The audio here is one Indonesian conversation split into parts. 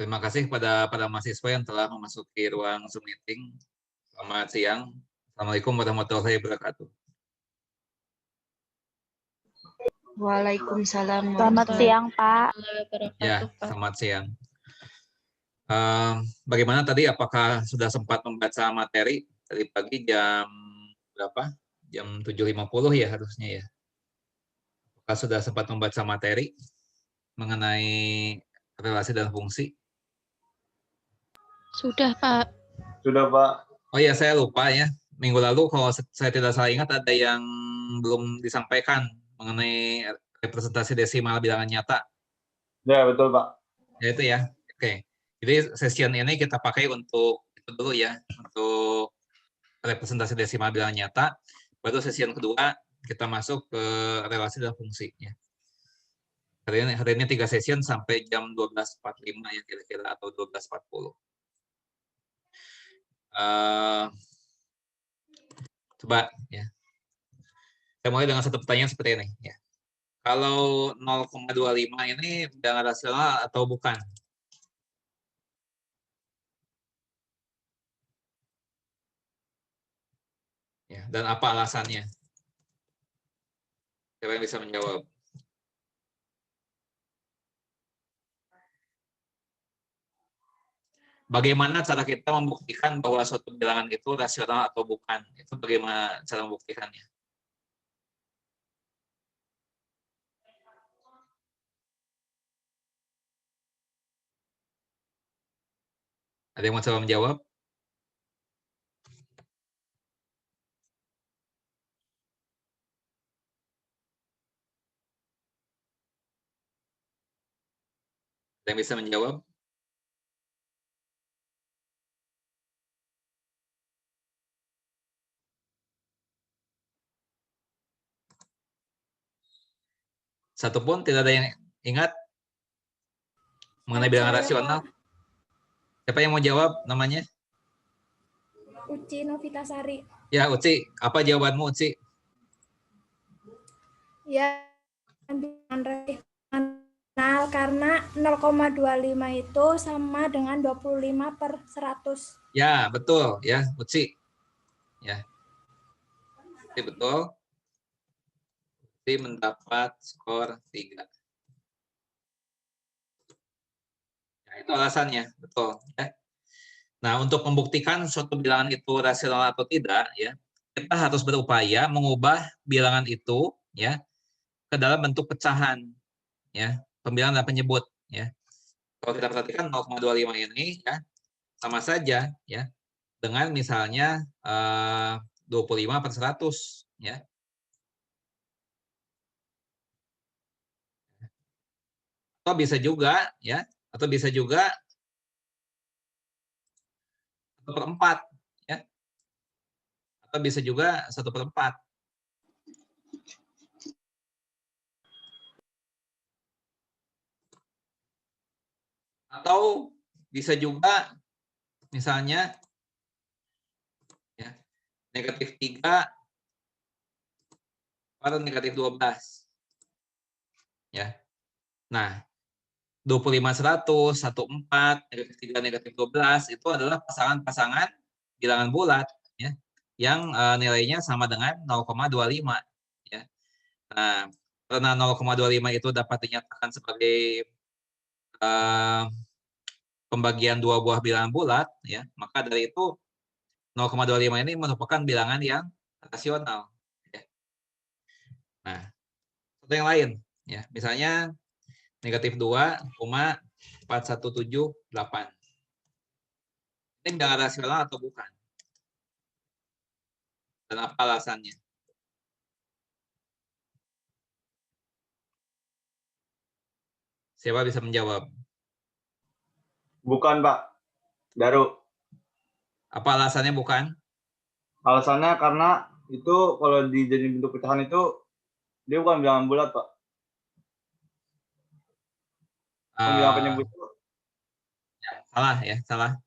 Terima kasih kepada para mahasiswa yang telah memasuki ruang Zoom meeting. Selamat siang. Assalamualaikum warahmatullahi wabarakatuh. Waalaikumsalam. Selamat siang, Pak. Ya, selamat siang. Bagaimana tadi? Apakah sudah sempat membaca materi tadi pagi jam berapa? Jam 7.50 ya harusnya ya. Apakah sudah sempat membaca materi mengenai relasi dan fungsi? Sudah, Pak. Sudah, Pak. Oh ya, saya lupa ya. Minggu lalu kalau saya tidak salah ingat ada yang belum disampaikan mengenai representasi desimal bilangan nyata. Ya, betul, Pak. Ya itu ya. Oke. Jadi session ini kita pakai untuk itu dulu ya, untuk representasi desimal bilangan nyata. Baru session kedua kita masuk ke relasi dan fungsi ya. Hari ini 3 session sampai jam 12.45 ya kira-kira atau 12.40. Coba ya. Saya mulai dengan satu pertanyaan seperti ini ya. Kalau 0,25 ini bilangan rasional atau bukan? Ya, dan apa alasannya? Siapa yang bisa menjawab? Bagaimana cara kita membuktikan bahwa suatu bilangan itu rasional atau bukan? Itu bagaimana cara membuktikannya? Ada yang mau coba menjawab? Ada yang bisa menjawab? Satupun tidak ada yang ingat mengenai bilangan rasional? Siapa yang mau jawab namanya? Uci Novitasari. Ya, Uci. Apa jawabanmu, Uci? Ya, bilangan rasional karena 0,25 itu sama dengan 25/100. Ya, betul ya, Uci. Ya. Uci betul. Uci mendapat skor 3. Nah, itu alasannya, betul ya. Nah, untuk membuktikan suatu bilangan itu rasional atau tidak ya, kita harus berupaya mengubah bilangan itu ya ke dalam bentuk pecahan ya, pembilangan dan penyebut ya. Kalau kita perhatikan 0,25 ini ya sama saja ya dengan misalnya 25/100 ya. Atau bisa juga ya, atau bisa juga 1/4 ya. Atau bisa juga 1/4. Atau bisa juga misalnya ya, -3 atau -12 ya. Nah, 25/100, 1/4, -3, -12 itu adalah pasangan-pasangan bilangan bulat ya yang nilainya sama dengan 0,25 ya. Nah, karena 0,25 itu dapat dinyatakan sebagai pembagian dua buah bilangan bulat ya, maka dari itu 0,25 ini merupakan bilangan yang rasional ya. Nah, satu yang lain ya, misalnya -2,4178. Ini bilangan rasional atau bukan? Dan apa alasannya? Siapa bisa menjawab? Bukan, Pak. Daru. Apa alasannya bukan? Alasannya karena itu kalau dijadiin bentuk pecahan itu dia bukan bilangan bulat, Pak. Bilangan penyebut itu. Ya, salah ya, salah.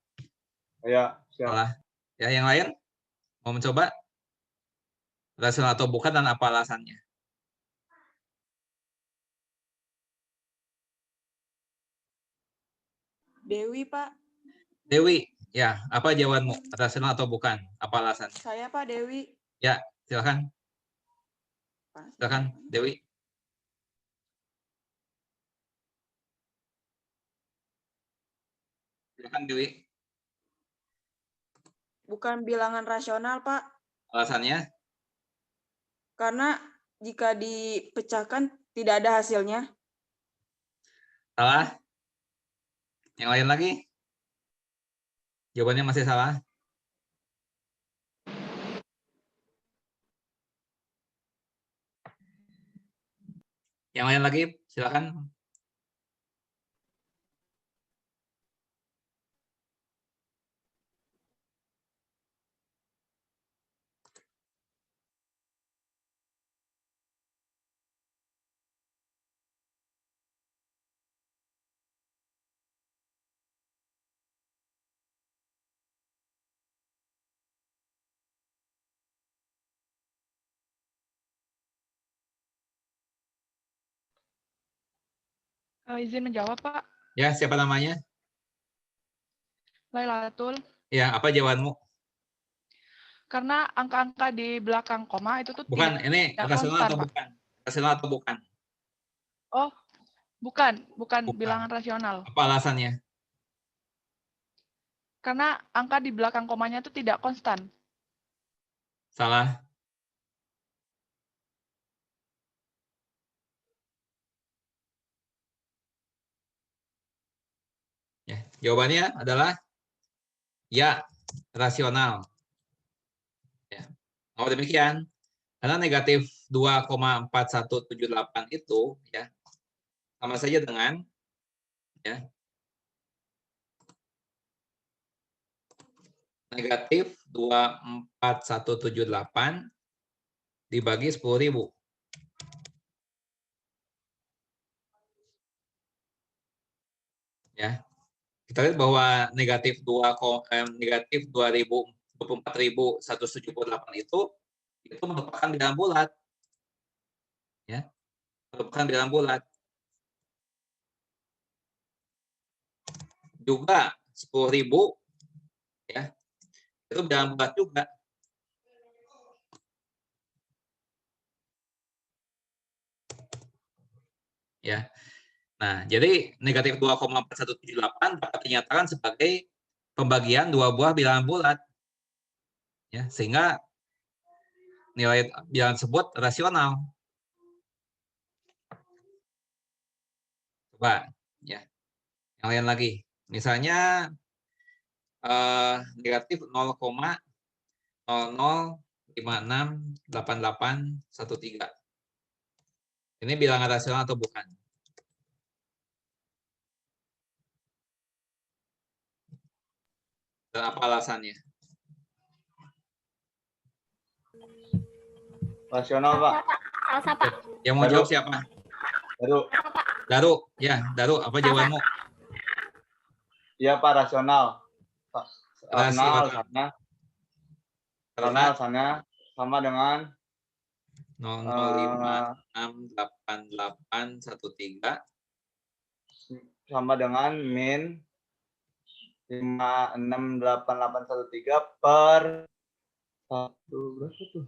Ya, siap. Salah. Ya, yang lain mau mencoba? Rasional atau bukan dan apa alasannya? Dewi, Pak. Dewi, ya, apa jawabanmu? Rasional atau bukan? Apa alasan? Saya, Pak, Dewi. Ya, silakan. Pak. Silakan, Dewi. Silakan, Dewi. Bukan bilangan rasional, Pak. Alasannya? Karena jika dipecahkan tidak ada hasilnya. Salah? Yang lain lagi? Jawabannya masih salah? Yang lain lagi, silakan. Izin menjawab, Pak. Ya, siapa namanya? Lailatul. Ya, apa jawabanmu? Karena angka-angka di belakang koma itu tuh Bukan, ini tidak rasional konstan, atau Pak. bukan? Rasional atau bukan? Oh, bukan Bukan. bilangan rasional. Apa alasannya? Karena angka di belakang komanya itu tidak konstan. Salah. Ya, jawabannya adalah ya, rasional. Ya. Kalau demikian, karena negatif 2,4178 itu ya sama saja dengan ya negatif 24178 dibagi 10.000. Ya. Kita lihat bahwa negatif 24.178 itu merupakan bilangan bulat. Ya. Merupakan bilangan bulat. Juga 10.000 ya. Itu bilangan bulat juga. Ya. Nah, jadi negatif 2,4178 dapat dinyatakan sebagai pembagian dua buah bilangan bulat. Ya, sehingga nilai bilangan tersebut rasional. Coba ya. Yang lain lagi. Misalnya negatif 0,00568813. Ini bilangan rasional atau bukan? Dan apa alasannya? Rasional, Pak. Alsa, Pak. Yang mau Daru. jawab siapa? Daru. Daru, ya, Daru, apa jawabanmu? Iya, Pak, rasional. Pak. Rasional Rasional. alasannya. Karena Karena alasannya sama dengan 0,05688813 sama dengan min 56813 per 1 berapa tuh?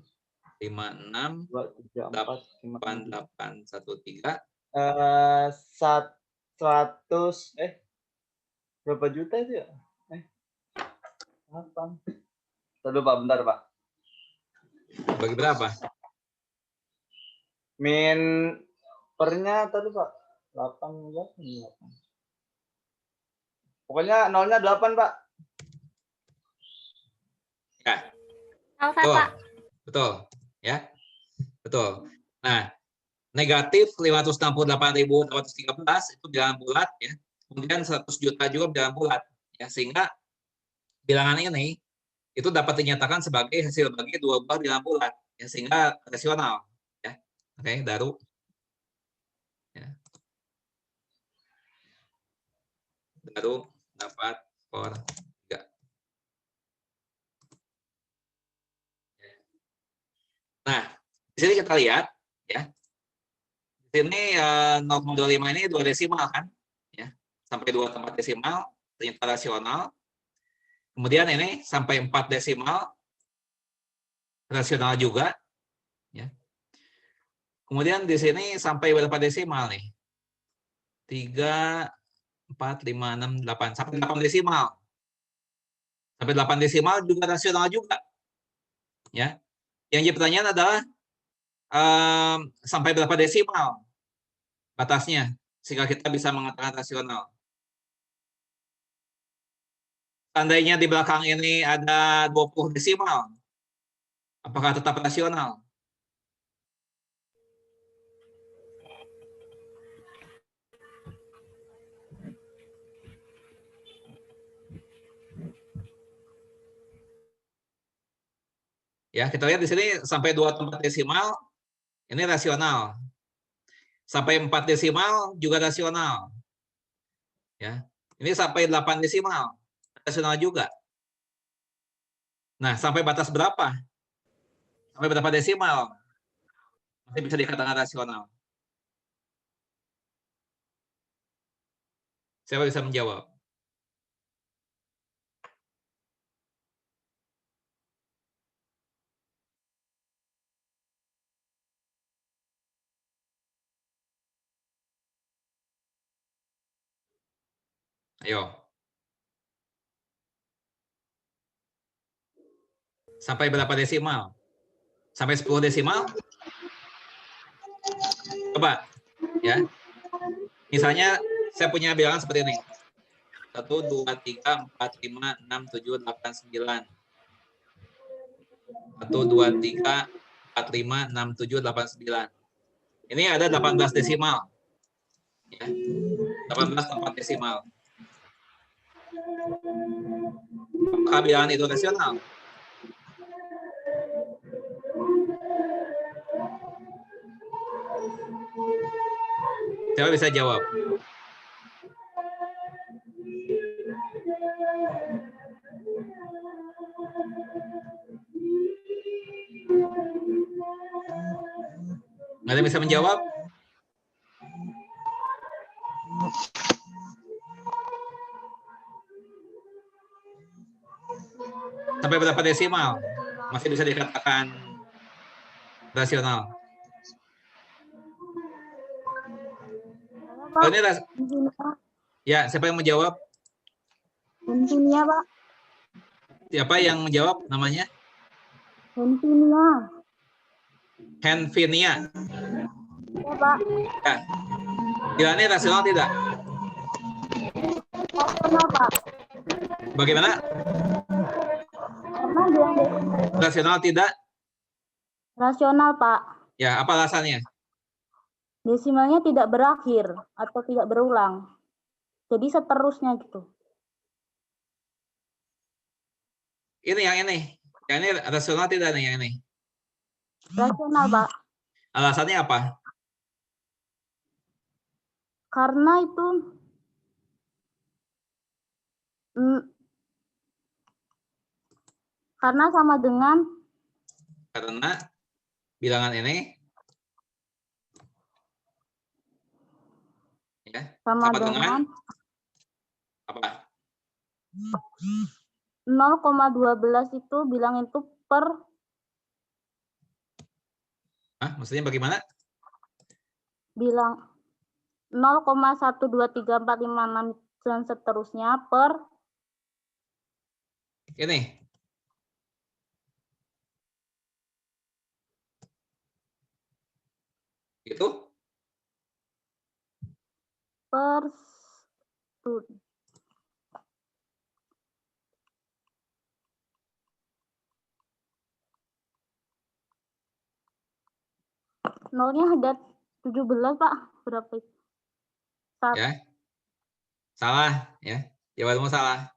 56 2, 3, 4, 5, 8813 100 berapa juta itu ya? 8. Tunggu, Pak, bentar, Pak. bagi berapa? Min pernya tadi, Pak. 8. Pokoknya nolnya 8, Pak. Ya. Alsa, Betul. Pak. Betul, ya. Betul. Nah, negatif 568.813 itu bilangan bulat ya. Kemudian 100 juta juga bilangan bulat ya, sehingga bilangan ini itu dapat dinyatakan sebagai hasil bagi dua buah bilangan bulat ya, sehingga rasional ya. Oke, Daru. Ya. Daru dapat skor 3. Nah, di sini kita lihat ya. Di sini 0,25 ini 2 desimal kan ya. Sampai 2 tempat desimal ternyata rasional. Kemudian ini sampai 4 desimal, rasional juga. Ya. Kemudian di sini sampai berapa desimal nih? 3, 4, 5, 6, 8. Sampai 8 desimal. Sampai 8 desimal juga rasional juga. Ya. Yang jadi pertanyaan adalah sampai berapa desimal batasnya sehingga kita bisa mengatakan rasional. Seandainya di belakang ini ada 20 desimal, apakah tetap rasional? Ya, kita lihat di sini sampai 2 tempat desimal, ini rasional. Sampai 4 desimal juga rasional. Ya. Ini sampai 8 desimal, rasional juga. Nah, sampai batas berapa? Sampai berapa desimal? Masih bisa dikatakan rasional. Siapa bisa menjawab? Ayo. Sampai berapa desimal? Sampai 10 desimal? Coba. Ya. Misalnya saya punya bilangan seperti ini. 1, 2, 3, 4, 5, 6, 7, 8, 9. 1, 2, 3, 4, 5, 6, 7, 8, 9. Ini ada 18 desimal. Ya. 18 tempat desimal. Apakah bilangan itu rasional? Siapa bisa jawab? Nggak ada yang bisa menjawab? Sampai berapa desimal? Masih bisa dikatakan rasional. Oh, ini ya, siapa yang menjawab? Infinia, Pak. Siapa yang menjawab namanya? Infinia. Henvinia. Ya, Pak. Ya. Bilangan ini rasional tidak? Rasional, Pak. Bagaimana? Karena bilang Rasional tidak? rasional, Pak. Ya, apa alasannya? Desimalnya tidak berakhir atau tidak berulang. Jadi seterusnya gitu. Ini yang ini. Yang ini rasional tidak nih yang ini? Rasional, Pak. Alasannya apa? Karena itu karena sama dengan Karena bilangan ini ya, sama dengan apa? 0,12 itu bilang itu per Maksudnya bagaimana? bilang 0,1234566 dan seterusnya per Ini. Itu? per nolnya ada 17, Pak. Berapa itu? Ya. Salah, ya. Jawabanmu salah.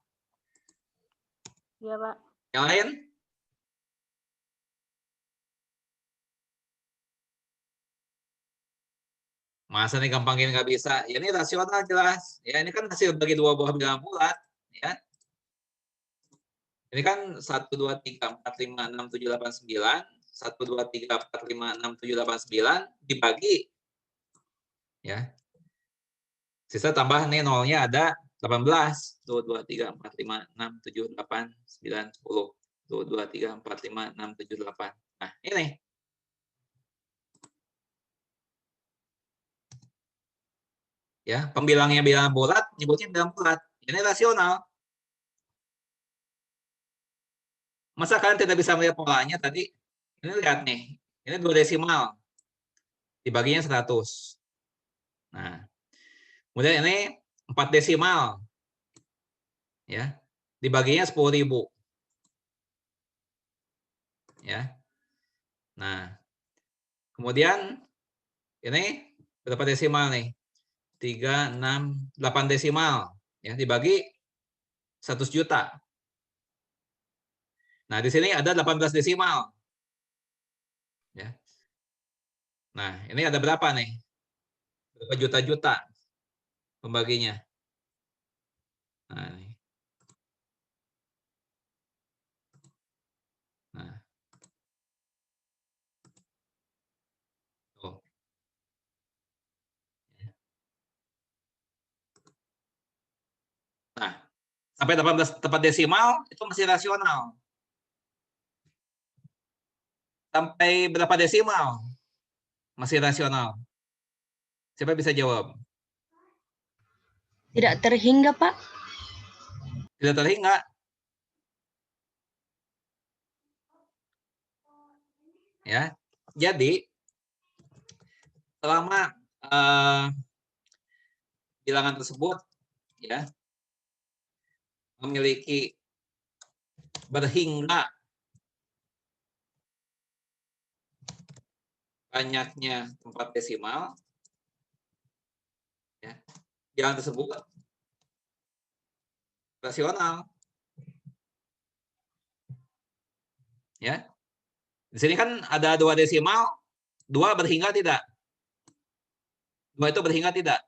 Ya, Pak. Yang lain? Masa nih gampangin nggak bisa? Ya ini rasional jelas. Ya ini kan hasil bagi dua buah bilangan bulat. Ya. Ini kan 1, 2, 3, 4, 5, 6, 7, 8, 9. 1, 2, 3, 4, 5, 6, 7, 8, 9. Dibagi. Ya. Sisa tambah nih nolnya ada 18. Tuh 2, 3, 4, 5, 6, 7, 8, 9, 10. Tuh 2, 3, 4, 5, 6, 7, 8. Nah, ini. Ya, pembilangnya bilangan bulat, nyebutnya bilangan bulat. Ini rasional. Masa kalian tidak bisa melihat polanya tadi? Ini lihat nih. Ini 2 desimal. Dibaginya 100. Nah, kemudian ini 4 desimal. Ya. Dibaginya 10.000. Ya. Nah, kemudian ini berapa desimal nih? 3, 6, 8 desimal. Ya, dibagi 100 juta. Nah, di sini ada 18 desimal. Ya. Nah, ini ada berapa nih? Berapa juta-juta pembaginya? Nah, ini. Nah. Tuh. Nah, sampai 18 tepat desimal itu masih rasional. Sampai berapa desimal? Masih rasional. Siapa bisa jawab? Tidak terhingga, Pak. Tidak terhingga. Ya. Jadi selama bilangan tersebut ya memiliki berhingga banyaknya tempat desimal, ya, bilangan tersebut rasional. Ya. Di sini kan ada 2 desimal, 2 berhingga tidak? 2 itu berhingga tidak?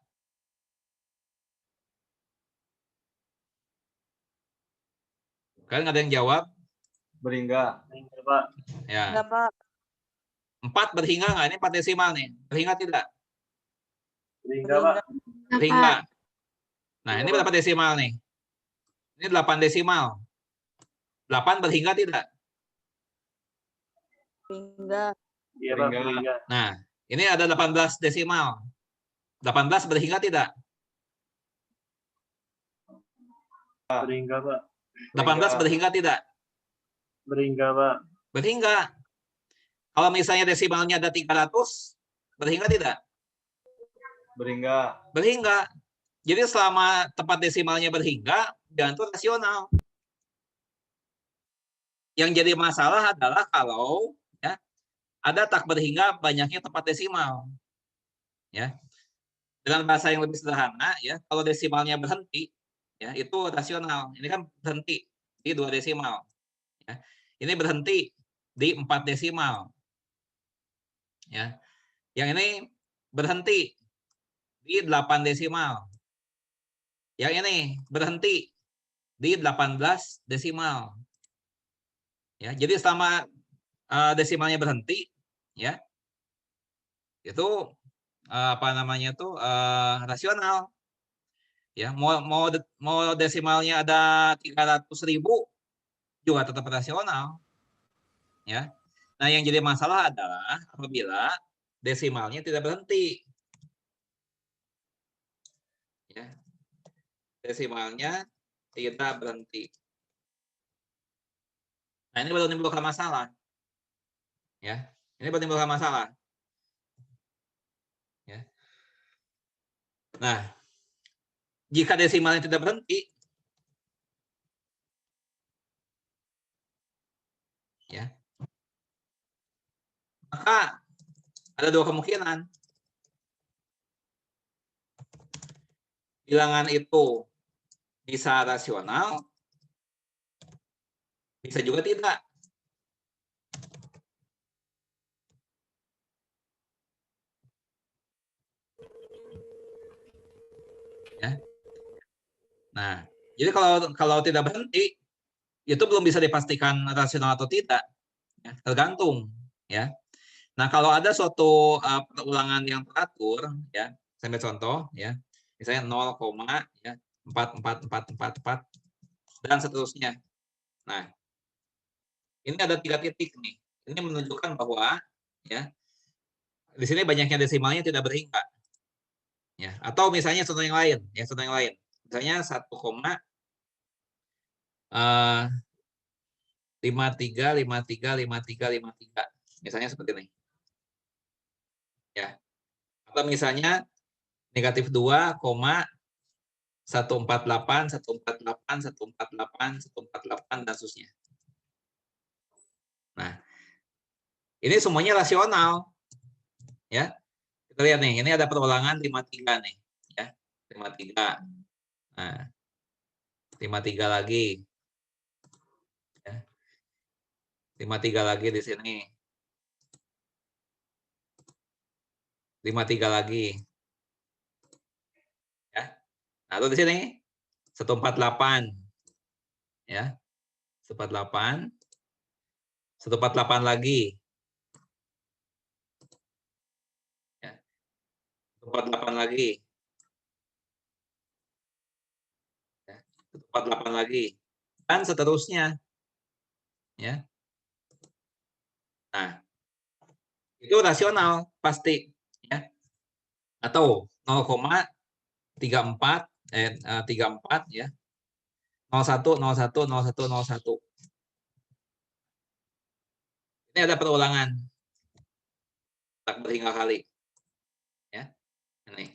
Kalian ada yang jawab? Berhingga. Pak. Ya. Enggak, Pak. 4 berhingga nggak? Ini 4 desimal nih. Berhingga tidak? Berhingga, Pak. Berhingga. Nah, ini berapa desimal nih? Ini 8 desimal. 8 berhingga tidak? Enggak. Iya, Pak. Berhingga. Nah, ini ada 18 desimal. 18 berhingga tidak? Berhingga, Pak. 18 berhingga tidak? Berhingga, Pak. Berhingga. Kalau misalnya desimalnya ada 300, berhingga tidak? Berhingga. Berhingga. Jadi selama tempat desimalnya berhingga, bilangan itu rasional. Yang jadi masalah adalah kalau ya ada tak berhingga banyaknya tempat desimal. Ya. Dengan bahasa yang lebih sederhana ya, kalau desimalnya berhenti ya itu rasional. Ini kan berhenti di 2 desimal. Ya. Ini berhenti di 4 desimal. Ya. Yang ini berhenti di 8 desimal. Yang ini berhenti di 18 desimal. Ya, jadi selama desimalnya berhenti, ya, itu apa namanya itu rasional. Ya, mau desimalnya ada 300.000 juga tetap rasional. Ya. Nah, yang jadi masalah adalah apabila desimalnya tidak berhenti. Ya. Desimalnya tidak berhenti. Nah, ini baru menimbulkan masalah. Ya, ini baru menimbulkan masalah. Ya. Nah, jika desimalnya tidak berhenti, ya, maka ada 2 kemungkinan. Bilangan itu bisa rasional, bisa juga tidak. Ya. Nah, jadi kalau tidak berhenti, itu belum bisa dipastikan rasional atau tidak. Ya, tergantung. Ya. Nah, kalau ada suatu perulangan yang teratur, ya, saya ambil contoh, ya, misalnya 0, ya, 4, dan seterusnya. Nah, ini ada 3 titik nih. Ini menunjukkan bahwa ya di sini banyaknya desimalnya tidak berhingga. Ya, atau misalnya contoh yang lain, ya contoh yang lain. Misalnya 1,53535353. Misalnya seperti ini. Ya. Atau misalnya negatif 2,148 dan seterusnya. Nah, ini semuanya rasional. Ya. Kita lihat nih, ini ada perulangan 53 nih, ya. 53. Nah, 53 lagi. Ya. 53 lagi di sini. 53 lagi. Ya. Nah, lalu di sini 148. Ya. 148. 148 lagi. Ya. 148 lagi. Ya. 148 lagi. Dan seterusnya. Ya. Nah, itu rasional pasti, ya. Atau 0,34 34 ya. 01 01 01 01. Ini ada perulangan tak berhingga kali. Ya. Ini.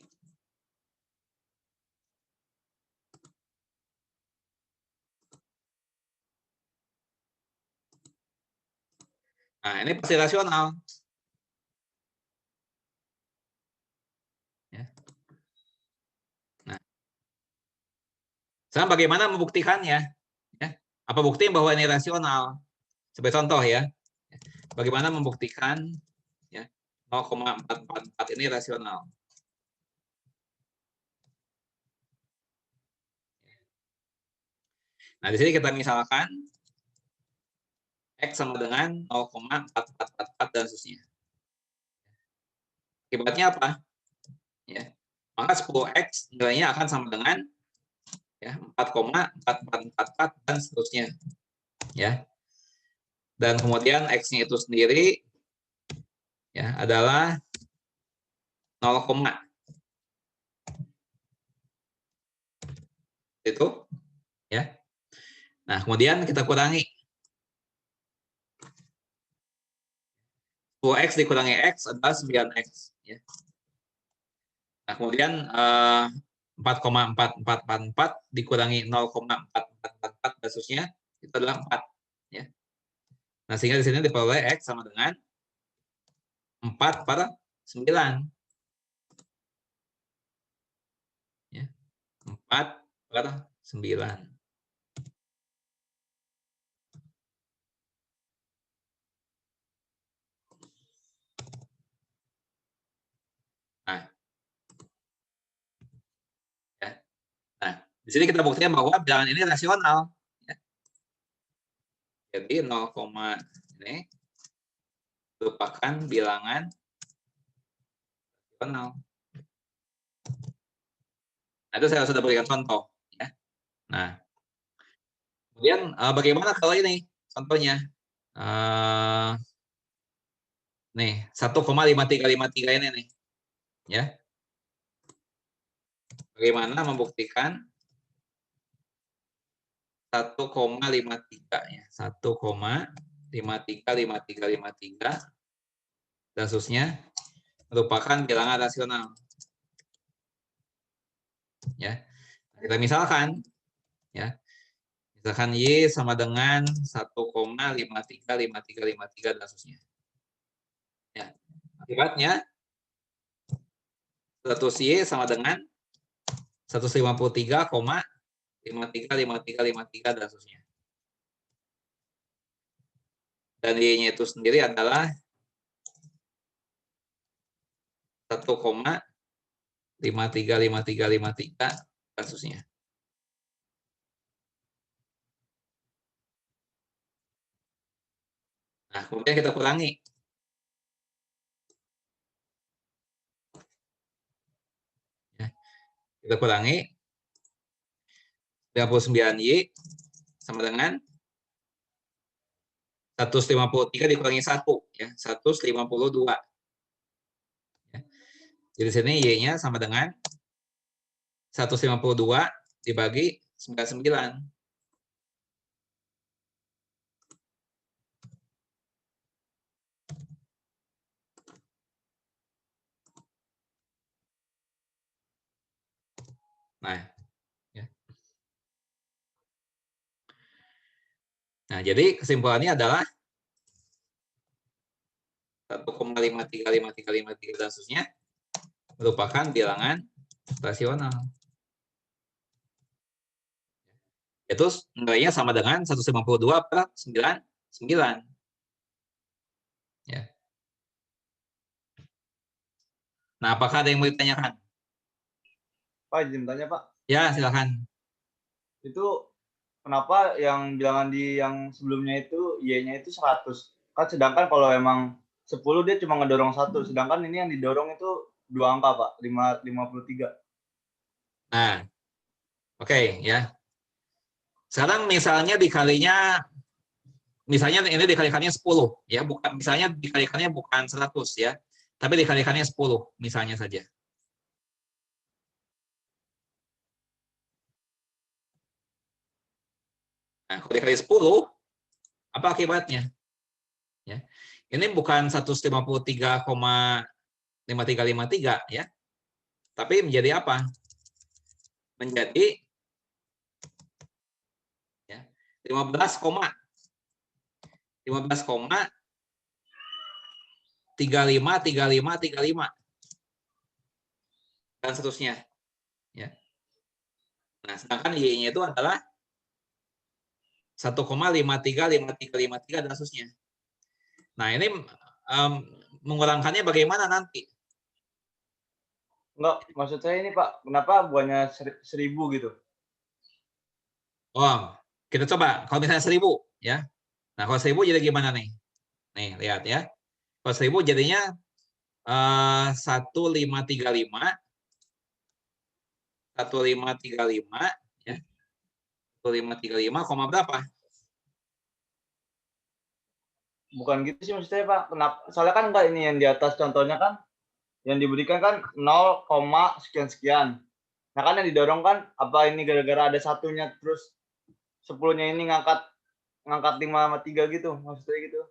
Nah, ini pasti rasional. Ya. Nah, sekarang bagaimana membuktikannya? Ya. Apa bukti bahwa ini rasional? Sebagai contoh ya, bagaimana membuktikan ya 0,444 ini rasional? Nah, di sini kita misalkan X sama dengan 0,4444 dan seterusnya. Akibatnya apa? Ya. Maka 10X nilainya akan sama dengan ya 4,4444 dan seterusnya. Ya. Dan kemudian X-nya itu sendiri ya adalah 0, itu ya. Nah, kemudian kita kurangi 10X dikurangi X adalah 9X ya. Nah, kemudian 4,4444 dikurangi 0,4444 dan seterusnya itu adalah 4 ya. Nah, sehingga di sini diperoleh X sama dengan 4/9. Ya. 4/9. Nah. Ya. Nah, di sini kita buktikan bahwa bilangan ini rasional. Ya. Jadi 0, ini merupakan bilangan rasional. Nah, itu saya sudah berikan contoh. Ya. Nah, kemudian bagaimana kalau ini contohnya? Nih, 1,5353 ini nih. Ya. Bagaimana membuktikan 1,53 ya. 1,535353 dan seterusnya merupakan bilangan rasional. Ya. Kita misalkan ya. Misalkan Y sama dengan 1,535353 dan seterusnya. Ya. Akibatnya status Y sama dengan 153,535353 dan seterusnya. Dan Y-nya itu sendiri adalah 1,535353 dan seterusnya. Nah, kemudian kita kurangi. Ya. Kita kurangi 59Y sama dengan 153 dikurangi 1, ya, 152. Ya. Jadi sini Y-nya sama dengan 152 dibagi 99. Nah, ya. Nah, jadi kesimpulannya adalah 1,5353553 dan seterusnya merupakan bilangan rasional. Itu nilainya sama dengan 152/99. Ya. Nah, apakah ada yang mau ditanyakan? Pak, izin tanya Pak. Ya, silakan. Itu kenapa yang bilangan di yang sebelumnya itu Y-nya itu 100? Kan sedangkan kalau emang 10 dia cuma ngedorong 1, sedangkan ini yang didorong itu 2 angka Pak, 53. Nah, oke, ya. Sekarang misalnya dikalinya, misalnya ini dikalikannya 10, ya, bukan, misalnya dikalikannya bukan 100, ya, tapi dikalikannya 10, misalnya saja. Nah, kalau dikali 10, apa akibatnya? Ya. Ini bukan 153,5353, ya. Tapi menjadi apa? Menjadi ya, 15,35 dan seterusnya, ya. Nah, sedangkan Y-nya itu adalah 1,535353 dan seterusnya. Nah, ini mengurangkannya bagaimana nanti? Enggak, maksud saya ini Pak, kenapa buahnya 1000 gitu? Oh, kita coba. Kalau misalnya 1000, ya. Nah, kalau 1000 jadi gimana nih? Nih, lihat ya. Kalau 1000 jadinya 1535, 1535, ya. 1535, koma berapa? Bukan gitu sih maksud saya Pak. Kenapa? Soalnya kan enggak, ini yang di atas contohnya kan yang diberikan kan 0, sekian-sekian. Nah kan yang didorong kan apa ini gara-gara ada satunya terus 10-nya ini ngangkat 5 sama 3 gitu, maksudnya gitu.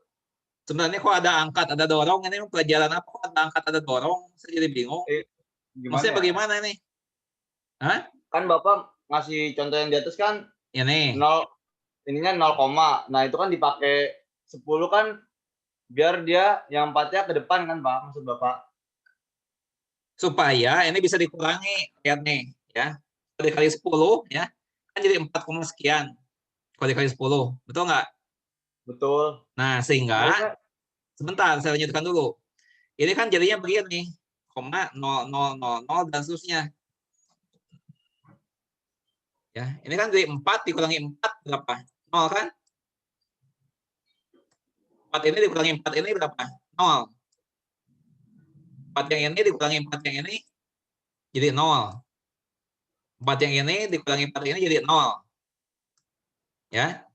Sebenarnya kok ada angkat, ada dorong, ini pelajaran apa? Kok ada angkat, ada dorong? Saya jadi bingung. Gimana Maksudnya ya? bagaimana ini? Hah? Kan Bapak ngasih contoh yang di atas kan Ini. 0, ininya 0, nah itu kan dipakai 10 kan biar dia yang 4-nya ke depan kan Pak, maksud Bapak. Supaya ini bisa dikurangi. Lihat nih, ya. Kalau dikali 10, ya, kan jadi 4, sekian. Kalau dikali 10, betul nggak? Betul. Nah, sehingga, Makanya, sebentar, saya lanjutkan dulu. Ini kan jadinya begini, 0,0000 dan seterusnya. Ya, ini kan jadi 4 dikurangi 4 berapa? 0 kan? 4 ini dikurangi 4 ini berapa? 0. 4 yang ini dikurangi 4 yang ini jadi 0. 4 yang ini dikurangi 4 ini jadi 0. Ya.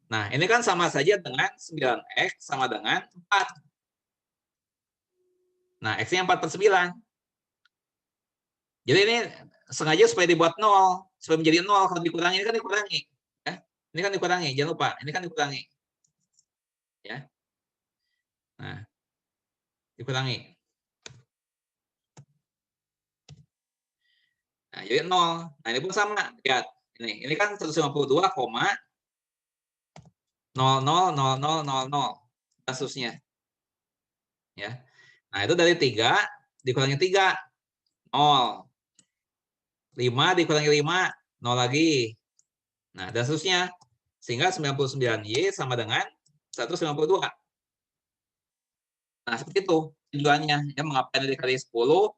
Nah, ini kan sama saja dengan 9X sama dengan 4. Nah, X-nya 4/9. Jadi ini sengaja supaya dibuat 0. Supaya menjadi 0. Kalau dikurangi, ini kan dikurangi. Ya. Ini kan dikurangi. Jangan lupa. Ini kan dikurangi. Ya. Nah, dikurangi. Nah, jadi 0. Nah, ini pun sama. Lihat. Ini kan 152,000000 dan seterusnya. Ya. Nah, itu dari 3 dikurangi 3, 0. 5 dikurangi 5, 0 lagi. Nah, dan seterusnya. Sehingga 99Y sama dengan 152. Nah, seperti itu tujuannya. Ya, mengapa ini dikali 10,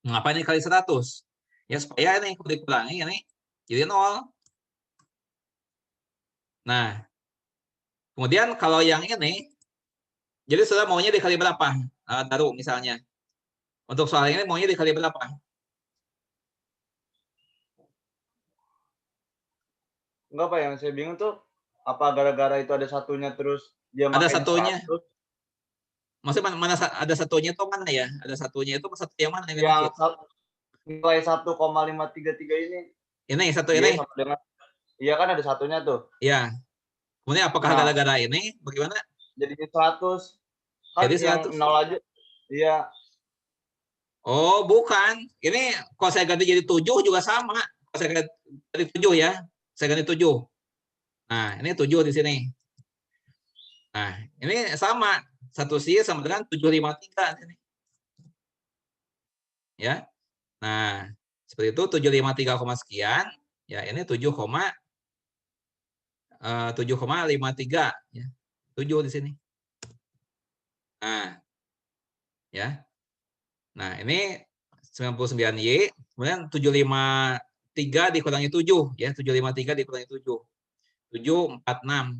mengapa ini dikali 100. Ya, supaya ini kalau dikurangi ini jadi 0. Nah, kemudian kalau yang ini, jadi sudah maunya dikali berapa? Daru misalnya. Untuk soal ini maunya dikali berapa? Enggak Pak, yang saya bingung tuh apa gara-gara itu ada satunya terus dia Ada makainya satunya. 100? Maksudnya ada satunya itu mana ya? Ada satunya itu satu yang mana yang Yang dimaksud? nilai 1,533 ini. Ini satu Y ini. sama dengan iya kan ada satunya tuh. Ya. Kemudian apakah Nah, gara-gara ini? Bagaimana? jadinya 100. Kan Jadi yang 100. 0 aja. Iya. Oh, bukan. Ini kalau saya ganti jadi 7 juga sama. Kalau saya ganti 7 ya. Saya ganti 7. Nah, ini 7 di sini. Nah, ini sama. 1 sama dengan 753 di sini. Ya. Nah, seperti itu 753, sekian. Ya, ini 7,53 ya. 7 di sini. Nah, ya. Nah, ini 99Y, kemudian 753 dikurangi 7 ya, 753 dikurangi 7. 746.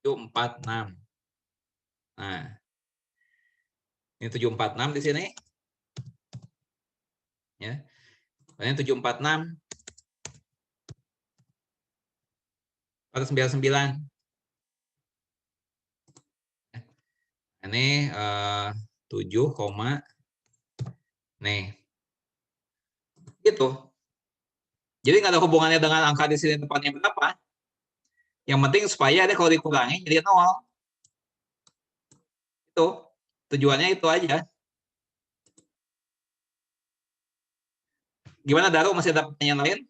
746. Nah, ini 746 di sini. Ya. Kemudian 746. 499. Ini 7, nih. Gitu. Jadi nggak ada hubungannya dengan angka di sini depannya berapa. Yang penting supaya dia kalau dikurangi jadi 0. Itu. Tujuannya itu aja. Gimana Daru, masih ada pertanyaan lain?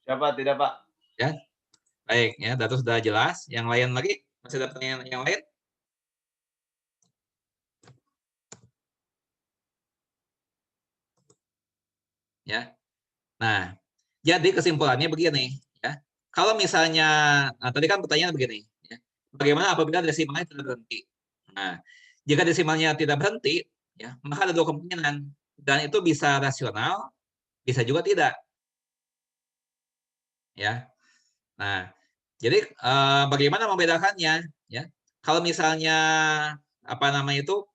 Siapa tidak Pak? Ya. Baik, ya, Daru sudah jelas. Yang lain lagi? Masih ada pertanyaan yang lain? Ya. Nah, jadi kesimpulannya begini, ya. Kalau misalnya, nah, tadi kan pertanyaan begini, ya. Bagaimana apabila desimalnya tidak berhenti? Nah, jika desimalnya tidak berhenti, ya, maka ada 2 kemungkinan, dan itu bisa rasional, bisa juga tidak. Ya. Nah, jadi bagaimana membedakannya? Ya, kalau misalnya apa namanya itu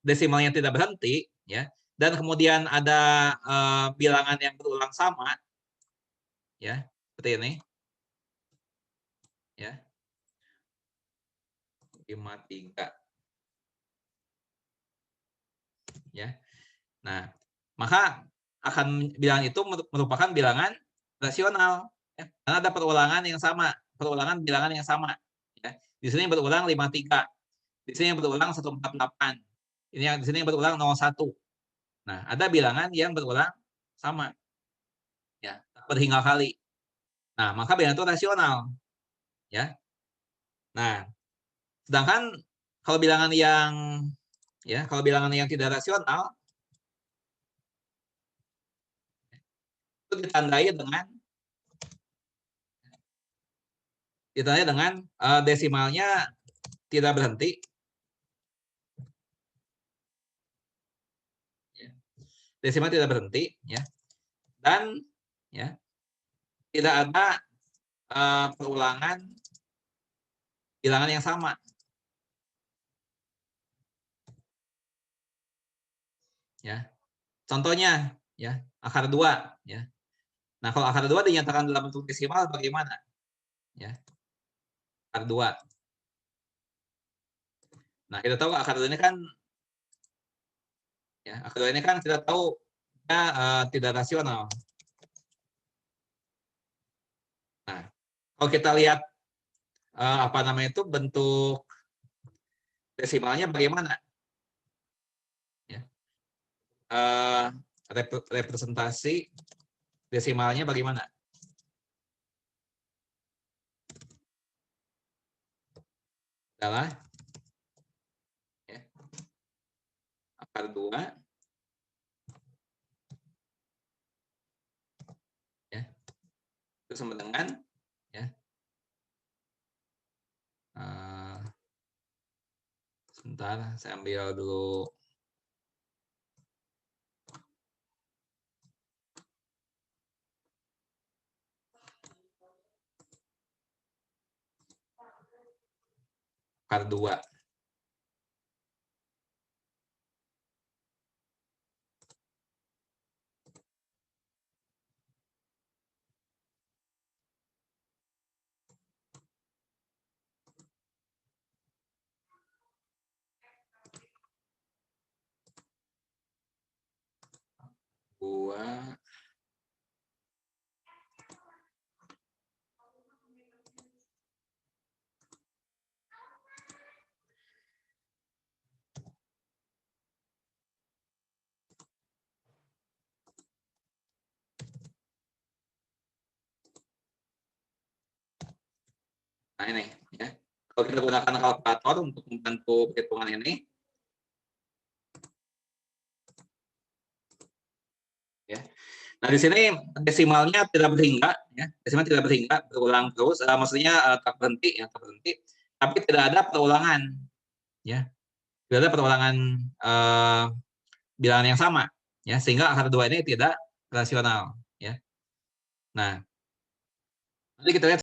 desimalnya tidak berhenti, ya, dan kemudian ada bilangan yang berulang sama, ya, seperti ini, ya, 53, ya. Nah, maka akan bilangan itu merupakan bilangan rasional, ya, karena ada perulangan yang sama, perulangan bilangan yang sama, ya. Di sini berulang 53, di sini berulang 148, ini yang di sini berulang 01. Nah, ada bilangan yang berulang sama, ya, berhingga kali. Nah, maka bilangan itu rasional, ya. Nah, sedangkan kalau bilangan yang tidak rasional itu ditandai dengan desimalnya tidak berhenti, ya. Desimal tidak berhenti, ya, dan ya tidak ada perulangan bilangan yang sama, ya. Contohnya, ya, akar 2, ya. Nah, kalau akar 2 dinyatakan dalam bentuk desimal bagaimana? Ya, akar 2. Nah, kita tahu akar 2 ini kan, ya, akar 2 ini kan kita tahu ya, tidak rasional. Nah, kalau kita lihat apa namanya itu bentuk desimalnya bagaimana? Ya. Representasi desimalnya bagaimana? Adalah, ya, akar 2, ya, itu sama dengan, ya, sebentar saya ambil dulu akar 2. Nah ini ya. Kalau kita gunakan kalkulator untuk membantu perhitungan ini, ya. Nah di sini desimalnya tidak berhingga, ya. Desimal tidak berhingga, berulang terus. Maksudnya tak berhenti, ya, tak berhenti. Tapi tidak ada perulangan, ya. Tidak ada perulangan bilangan yang sama, ya. Sehingga angka 2 ini tidak rasional, ya. Nah, nanti kita lihat